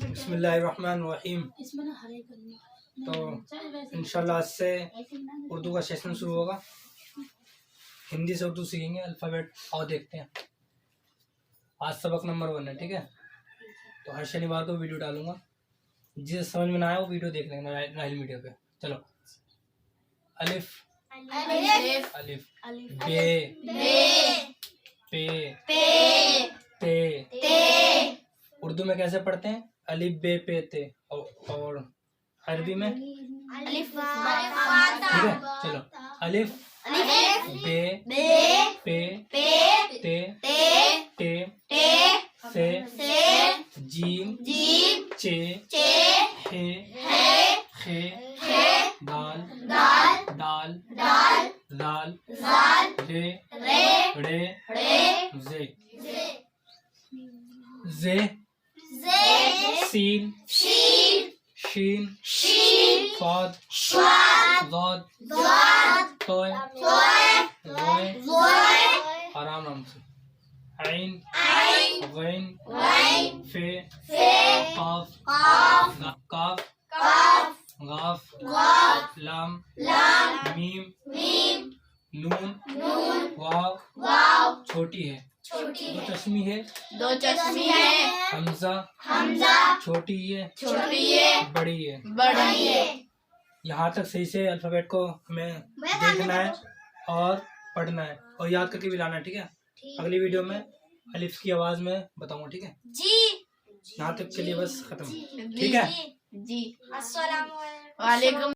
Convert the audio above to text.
بسم اللہ الرحمن الرحیم. تو انشاءاللہ آج سے اردو کا سیشن شروع ہوگا. ہندی سے اردو سیکھیں گے الفابیٹ. اور دیکھتے ہیں. آج سبق نمبر 1 ہے, ٹھیک ہے. تو ہر شنیوار کو ویڈیو ڈالوں گا. جسے سمجھ میں نہ آئے وہ ویڈیو دیکھ لیں گے نائل میڈیا پہ. چلو. الف الف بے پے تے. اردو میں کیسے پڑھتے ہیں؟ الف بے پے تے. اور عربی میں ٹھیک ہے. چلو. الف بے پے تے سے جیم چے ہے خے دال زال رے زے سین شین صاد ضاد طے آرام سے. عین غین فے قاف غاف لام میم نون واو چھوٹی ہے. دو چشمی ہے. حمزہ چھوٹی ہے بڑی ہے. یہاں تک صحیح سے الفابیٹ کو ہمیں دیکھنا ہے اور پڑھنا ہے اور یاد کر کے بھی لانا ہے, ٹھیک ہے. اگلی ویڈیو میں الف کی آواز میں بتاؤں گا, ٹھیک ہے. یہاں تک کے لیے بس ختم, ٹھیک ہے. جی السلام علیکم.